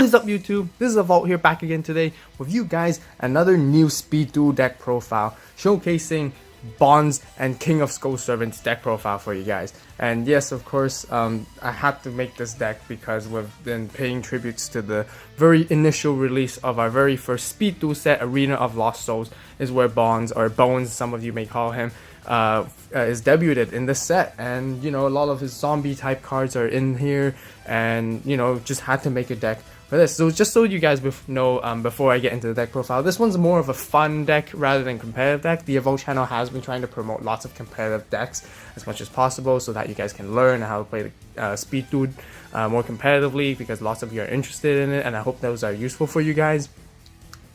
What is up, YouTube? This is AVAULT here, back again today with you guys. Another new Speed Duel deck profile showcasing Bonds and King of Skull Servants deck profile for you guys. And yes, of course, I had to make this deck because we've been paying tributes to the very initial release of our very first Speed Duel set, Arena of Lost Souls, is where Bonds, or Bones, some of you may call him, is debuted in this set. And you know, a lot of his zombie type cards are in here, and you know, just had to make a deck for this. So just so you guys know, before I get into the deck profile, this one's more of a fun deck rather than competitive deck. The AVAULT channel has been trying to promote lots of competitive decks as much as possible so that you guys can learn how to play the Speed Duel more competitively, because lots of you are interested in it, and I hope those are useful for you guys.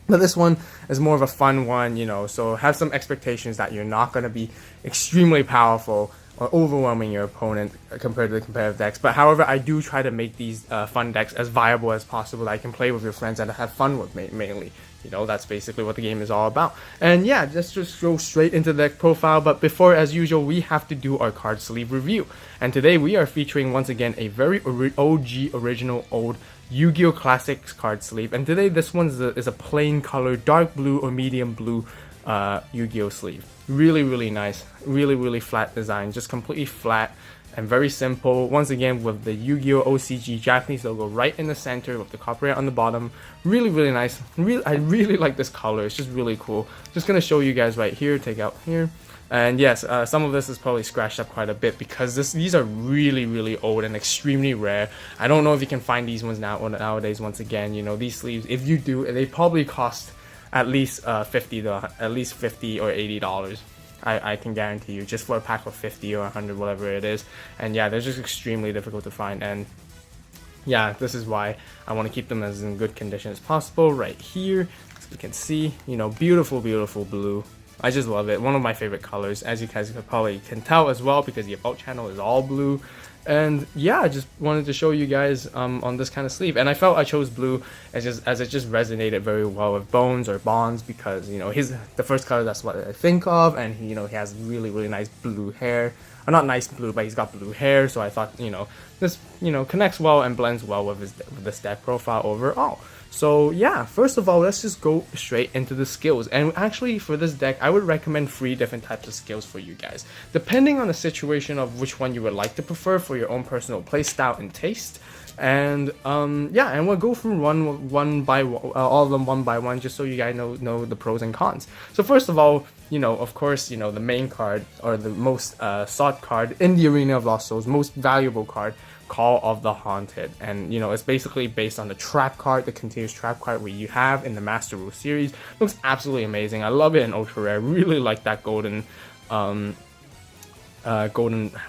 But this one is more of a fun one, you know, so have some expectations that you're not going to be extremely powerful or overwhelming your opponent compared to the competitive decks. But however, I do try to make these fun decks as viable as possible that I can play with your friends and have fun with mainly. You know, that's basically what the game is all about. And yeah, let's just go straight into the deck profile. But before, as usual, we have to do our card sleeve review. And today we are featuring once again a very OG original old Yu-Gi-Oh! Classics card sleeve. And today this one is a plain color, dark blue or medium blue Yu-Gi-Oh! Sleeve. Really nice, really flat design, just completely flat and very simple. Once again, with the Yu-Gi-Oh! OCG Japanese logo right in the center with the copyright on the bottom. Really nice. I really like this color. It's just really cool. Just gonna show you guys right here. Take out here. And yes, some of this is probably scratched up quite a bit because these are really old and extremely rare. I don't know if you can find these ones nowadays. Once again, you know, these sleeves, if you do, they probably cost at least $50 or $80. I can guarantee you, just for a pack of 50 or 100, whatever it is. And yeah, they're just extremely difficult to find. And yeah, this is why I want to keep them as in good condition as possible. Right here, as you can see, you know, beautiful blue. I just love it. One of my favorite colors, as you guys probably can tell as well, because the AVAULT channel is all blue. And yeah, I just wanted to show you guys on this kind of sleeve. And I felt I chose blue as it just resonated very well with Bones or Bonds, because you know, the first color that's what I think of, and he has really nice blue hair. Or not nice blue, but he's got blue hair. So I thought, you know, this connects well and blends well with this deck profile overall. So yeah, first of all, let's just go straight into the skills. And actually, for this deck, I would recommend 3 different types of skills for you guys, depending on the situation of which one you would like to prefer for your own personal play style and taste. And yeah, and we'll go through all of them one by one, just so you guys know the pros and cons. So first of all, you know, of course, you know, the main card, or the most sought card in the Arena of Lost Souls, most valuable card, Call of the Haunted. And you know, it's basically based on the trap card, the continuous trap card you have in the Master Rule series. Looks absolutely amazing. I love it in ultra rare. Really like that golden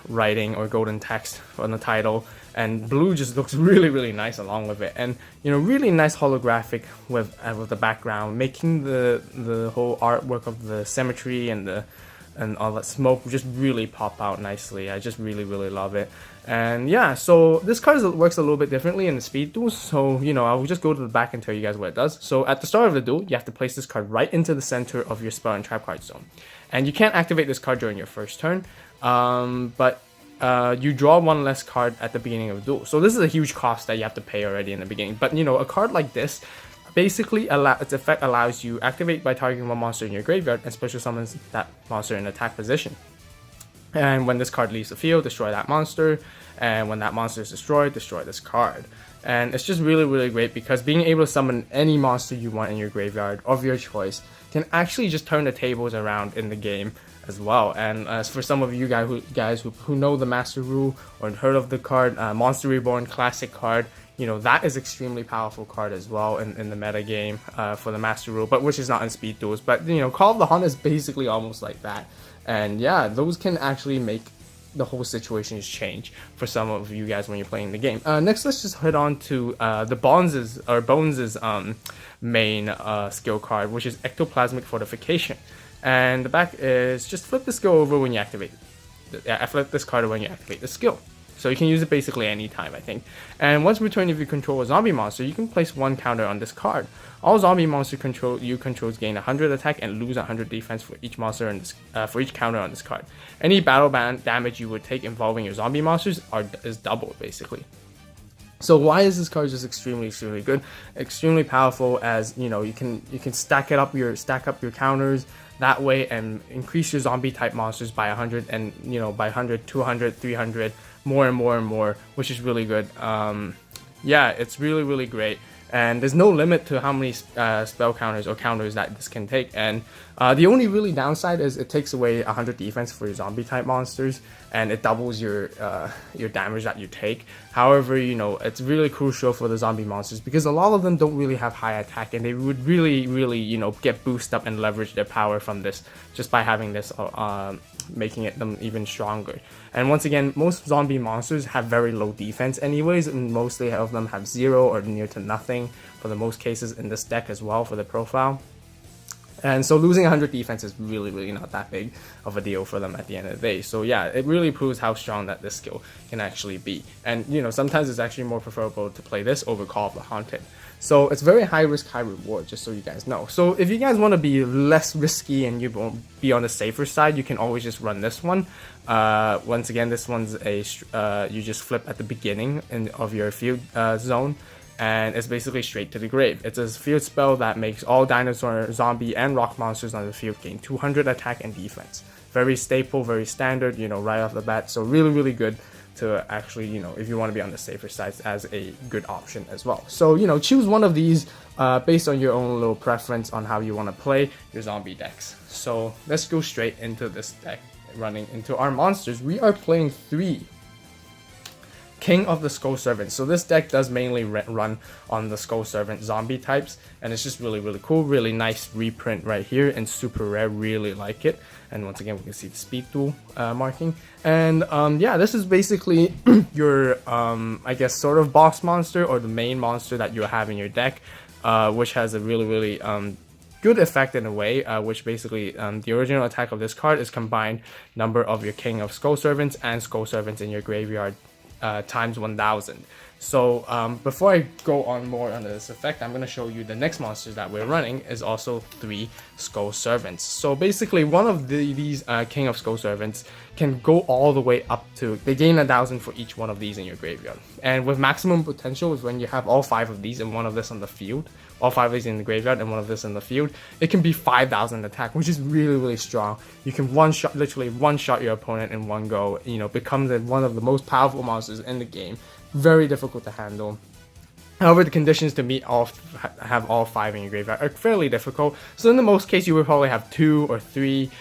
writing or golden text on the title. And blue just looks really nice along with it. And you know, really nice holographic with the background, making the whole artwork of the symmetry and all that smoke just really pop out nicely. I just really love it. And yeah, so this card works a little bit differently in the Speed Duel. So you know, I'll just go to the back and tell you guys what it does. So at the start of the duel, you have to place this card right into the center of your spell and trap card zone. And you can't activate this card during your first turn, but you draw one less card at the beginning of the duel. So this is a huge cost that you have to pay already in the beginning. But you know, a card like this basically its effect allows you activate by targeting one monster in your graveyard and special summons that monster in attack position. And when this card leaves the field, destroy that monster. And when that monster is destroyed, destroy this card. And it's just really great, because being able to summon any monster you want in your graveyard of your choice can actually just turn the tables around in the game as well. And as for some of you guys who know the Master Rule or heard of the card, Monster Reborn Classic card, you know, that is extremely powerful card as well in the meta game for the Master Rule, but which is not in Speed Duels. But you know, Call of the Hunt is basically almost like that. And yeah, those can actually make the whole situation change for some of you guys when you're playing the game. Next, let's just head on to the Bones' main skill card, which is Ectoplasmic Fortification. And the back is just flip the skill over when you activate. Flip this card when you activate the skill. So you can use it basically anytime, I think. And once returned, if you control a zombie monster, you can place 1 counter on this card. All zombie monster you control gain 100 attack and lose 100 defense for each monster for each counter on this card. Any battle damage you would take involving your zombie monsters is doubled, basically. So why is this card just extremely good, extremely powerful? As you know, you can stack up your counters that way and increase your zombie type monsters by 100, and by 100, 200, 300, more and more, which is really good. Yeah, it's really great. And there's no limit to how many spell counters or counters that this can take. And the only really downside is it takes away 100 defense for your zombie type monsters, and it doubles your damage that you take. However, it's really crucial for the zombie monsters because a lot of them don't really have high attack, and they would really get boosted up and leverage their power from this just by having this, making them even stronger. And once again, most zombie monsters have very low defense anyways, and mostly of them have 0 or near to nothing for the most cases in this deck as well for the profile. And so losing 100 defense is really not that big of a deal for them at the end of the day. So yeah, it really proves how strong that this skill can actually be. And sometimes it's actually more preferable to play this over Call of the Haunted. So it's very high risk, high reward, just so you guys know. So if you guys want to be less risky and you won't be on the safer side, you can always just run this one. Once again, this one's you just flip at the beginning of your field zone, and it's basically straight to the grave. It's a field spell that makes all dinosaur, zombie, and rock monsters on the field gain 200 attack and defense. Very staple, very standard, right off the bat. So really good to actually, if you want to be on the safer side, as a good option as well. So, choose one of these based on your own little preference on how you want to play your zombie decks. So let's go straight into this deck. Running into our monsters, we are playing 3 King of the Skull Servants. So this deck does mainly run on the Skull Servant zombie types, and it's just really cool, really nice reprint right here, and super rare, really like it. And once again, we can see the speed tool marking. And yeah, this is basically your I guess sort of boss monster, or the main monster that you have in your deck, which has a really good effect in a way, which basically the original attack of this card is combined number of your King of Skull Servants and Skull Servants in your graveyard times 1000. So before I go on more on this effect, I'm going to show you the next monster that we're running is also 3 Skull Servants. So basically one of these King of Skull Servants can go all the way up to, they gain 1000 for each one of these in your graveyard. And with maximum potential is when you have all 5 of these and one of this on the field, all 5 of these in the graveyard and one of this in the field, it can be 5000 attack, which is really strong. You can literally one shot your opponent in one go, becomes one of the most powerful monsters in the game. Very difficult to handle. However, the conditions to meet have all 5 in your graveyard are fairly difficult. So in the most case, you would probably have 2 or 3,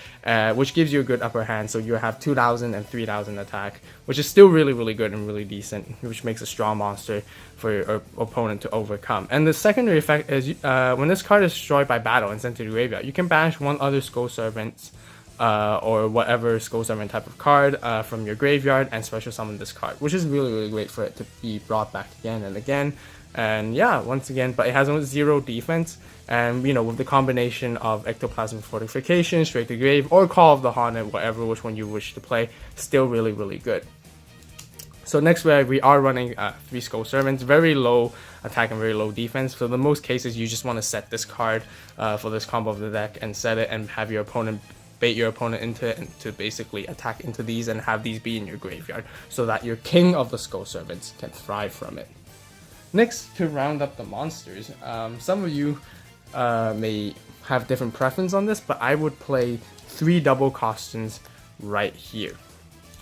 which gives you a good upper hand. So you have 2000 and 3000 attack, which is still really good and really decent, which makes a strong monster for your opponent to overcome. And the secondary effect is when this card is destroyed by battle and sent to the graveyard, you can banish one other Skull Servant or whatever Skull Servant type of card from your graveyard and special summon this card, which is really great for it to be brought back again and again. And yeah, once again, but it has 0 defense, and with the combination of Ectoplasmic Fortification, Straight to Grave, or Call of the Haunted, whatever which one you wish to play, still really good. So next we are running 3 Skull Servants, very low attack and very low defense. For the most cases, you just want to set this card for this combo of the deck and set it and have your opponent bait your opponent into it and to basically attack into these and have these be in your graveyard so that your King of the Skull Servants can thrive from it. Next, to round up the monsters, some of you may have different preference on this, but I would play 3 double Costins right here.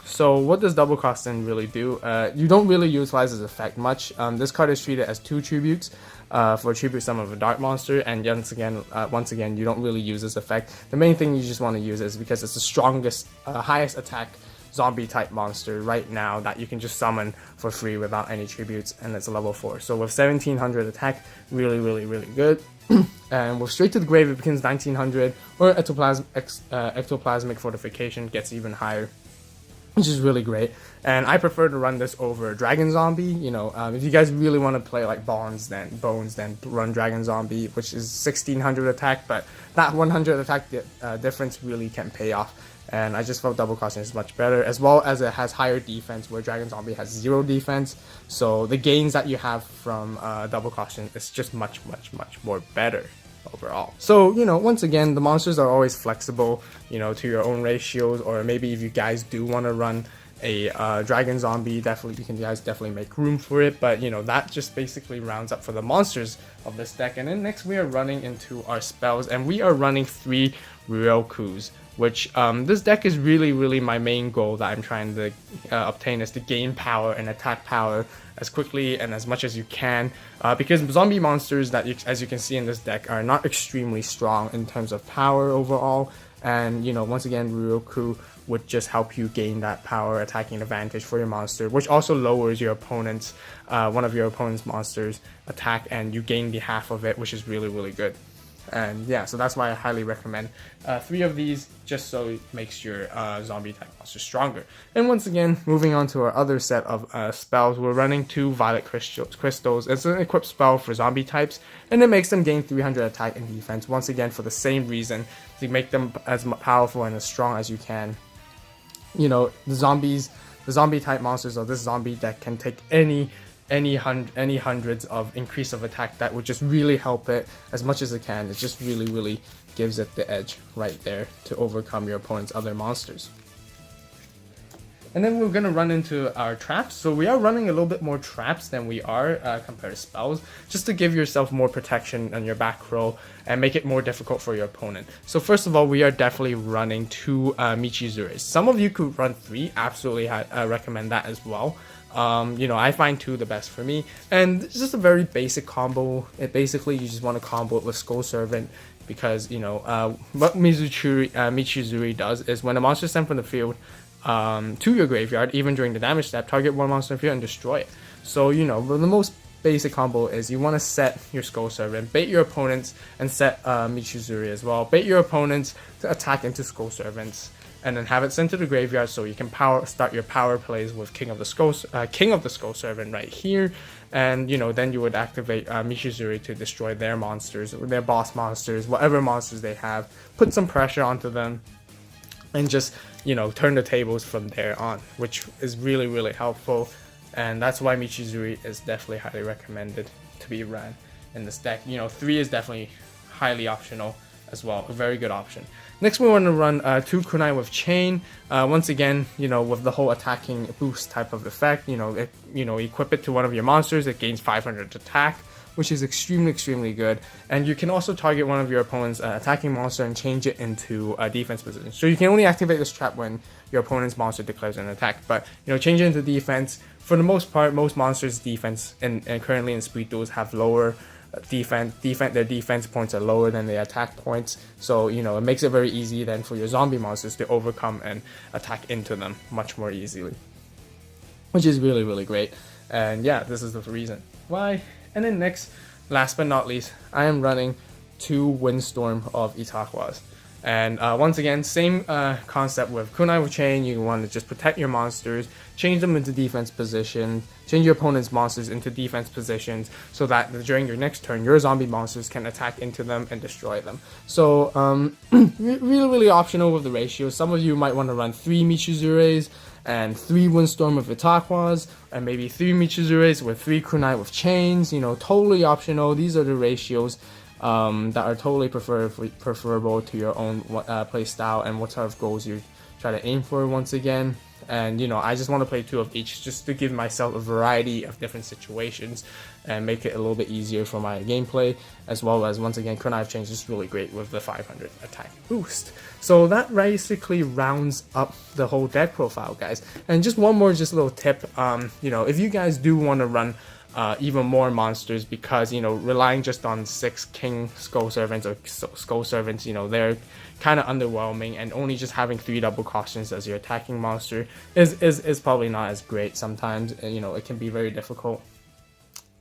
So what does double Costin really do? You don't really utilize this effect much. This card is treated as 2 tributes for tribute summon of a dark monster, and once again, you don't really use this effect. The main thing you just want to use is because it's the strongest, highest attack zombie type monster right now that you can just summon for free without any tributes, and it's a level 4. So with 1700 attack, really good. And with Straight to the Grave, it becomes 1900, or Ectoplasmic Fortification gets even higher, which is really great. And I prefer to run this over Dragon Zombie. If you guys really want to play like Bones, then run Dragon Zombie, which is 1600 attack, but that 100 attack difference really can pay off. And I just felt double Costin is much better, as well as it has higher defense, where Dragon Zombie has 0 defense. So the gains that you have from double Costin is just much more better overall. So, once again, the monsters are always flexible, to your own ratios, or maybe if you guys do want to run a dragon zombie, definitely you guys definitely make room for it. But you know, that just basically rounds up for the monsters of this deck. And then next we are running into our spells, and we are running 3 Ryokus, which this deck is really my main goal that I'm trying to obtain, is to gain power and attack power as quickly and as much as you can, because zombie monsters that as you can see in this deck are not extremely strong in terms of power overall. And you know, once again, Ryoku would just help you gain that power attacking advantage for your monster, which also lowers your opponent's one of your opponent's monsters attack, and you gain the half of it, which is really good. And yeah, so that's why I highly recommend 3 of these, just so it makes your zombie type monster stronger. And once again, moving on to our other set of spells, we're running 2 Violet Crystals. It's an equipped spell for zombie types, and it makes them gain 300 attack and defense, once again for the same reason, to make them as powerful and as strong as you can. You know, the zombie type monsters of this zombie deck can take any hundreds of increase of attack that would just really help it as much as it can. It just really gives it the edge right there to overcome your opponent's other monsters. And then we're gonna run into our traps. So we are running a little bit more traps than we are compared to spells, just to give yourself more protection on your back row and make it more difficult for your opponent. So first of all, we are definitely running 2 Michizuris. Some of you could run 3, absolutely recommend that as well. You know, I find 2 the best for me, and it's just a very basic combo. It basically, you just want to combo it with Skull Servant, because you know what Michizuri does is, when a monster is sent from the field to your graveyard, even during the damage step, target one monster in the field and destroy it. So you know, the most basic combo is you want to set your Skull Servant, bait your opponents, and set Michizuri as well. Bait your opponents to attack into Skull Servants, and then have it sent to the graveyard, so you can start your power plays with King of the Skull Servant right here. And you know, then you would activate Michizuri to destroy their monsters, their boss monsters, whatever monsters they have, put some pressure onto them, and just, you know, turn the tables from there on, which is really helpful. And that's why Michizuri is definitely highly recommended to be ran in this deck. You know, 3 is definitely highly optional as well, a very good option. Next, we want to run 2 Kunai with Chain. Once again, you know, with the whole attacking boost type of effect, you know, equip it to one of your monsters, it gains 500 attack, which is extremely good. And you can also target one of your opponent's attacking monster and change it into a defense position. So you can only activate this trap when your opponent's monster declares an attack, but you know, change it into defense. For the most part, most monsters' defense and currently in Speed Duels have lower their defense points are lower than the attack points, so you know, it makes it very easy then for your zombie monsters to overcome and attack into them much more easily, which is really great. And yeah, this is the reason why. And then next, last but not least, I am running 2 Windstorm of Itaquas. And once again, same concept with Kunai with Chain. You want to just protect your monsters, change them into defense position, change your opponent's monsters into defense positions, so that during your next turn, your zombie monsters can attack into them and destroy them. So really optional with the ratio. Some of you might want to run 3 Michizuris and 3 Windstorm of Itaquas, and maybe 3 Michizuris with 3 Kunai with Chains. You know, totally optional. These are the ratios that are totally preferable to your own play style and what sort of goals you try to aim for, once again. And you know, I just want to play 2 of each, just to give myself a variety of different situations and make it a little bit easier for my gameplay, as well as, once again, Kunai of Change is really great with the 500 attack boost. So that basically rounds up the whole deck profile, guys. And just one more little tip, you know, if you guys do want to run even more monsters, because you know, relying just on 6 King Skull Servants or Skull Servants, you know, they're kind of underwhelming, and only just having 3 double cautions as your attacking monster is probably not as great sometimes. You know, it can be very difficult.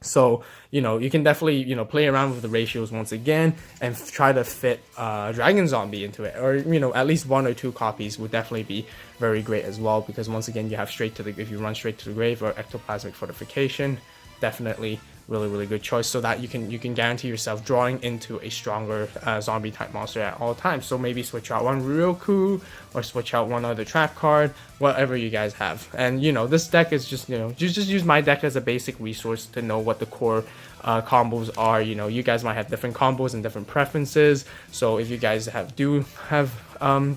So you know, you can definitely, you know, play around with the ratios once again and try to fit Dragon Zombie into it, or you know, at least 1 or 2 copies would definitely be very great as well, because once again, you have if you run straight to the grave, or Ectoplasmic Fortification, definitely really good choice, so that you can guarantee yourself drawing into a stronger zombie type monster at all times. So maybe switch out one Ryoku, or switch out one other trap card, whatever you guys have. And you know, this deck is just, you know, you just use my deck as a basic resource to know what the core combos are. You know, you guys might have different combos and different preferences, so if you guys do have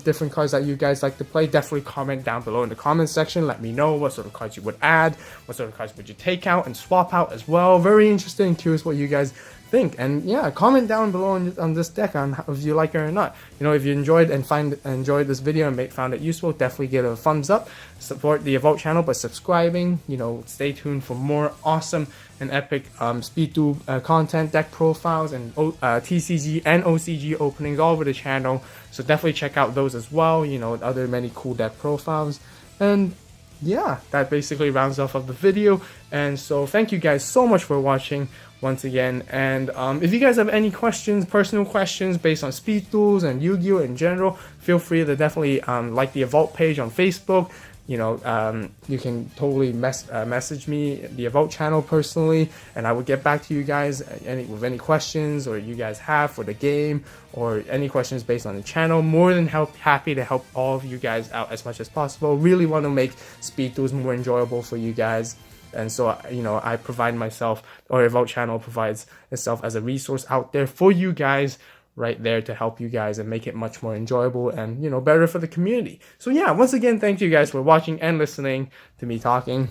different cards that you guys like to play, definitely comment down below in the comment section. Let me know what sort of cards you would add, what sort of cards would you take out and swap out as well. Very interested and curious what you guys think. And yeah, comment down below on this deck on if you like it or not. You know, if you enjoyed this video and found it useful, definitely give it a thumbs up. Support the AVAULT channel by subscribing. You know, stay tuned for more awesome and epic Speed Duel content, deck profiles, and TCG and OCG openings all over the channel. So definitely check out those as well. You know, other many cool deck profiles. And yeah, that basically rounds off of the video. And so thank you guys so much for watching once again. And if you guys have any questions, personal questions based on Speed Duels and Yu-Gi-Oh in general, feel free to definitely like the AVAULT page on Facebook. You know, you can totally message me, the AVAULT channel personally, and I will get back to you guys with any questions or you guys have for the game, or any questions based on the channel. More than happy to help all of you guys out as much as possible. Really want to make Speed Duels more enjoyable for you guys. And so, you know, I provide myself, or AVAULT channel provides itself as a resource out there for you guys, right there to help you guys and make it much more enjoyable and, you know, better for the community. So yeah, once again, thank you guys for watching and listening to me talking.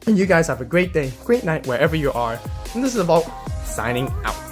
And you guys have a great day, great night, wherever you are. And this is AVAULT signing out.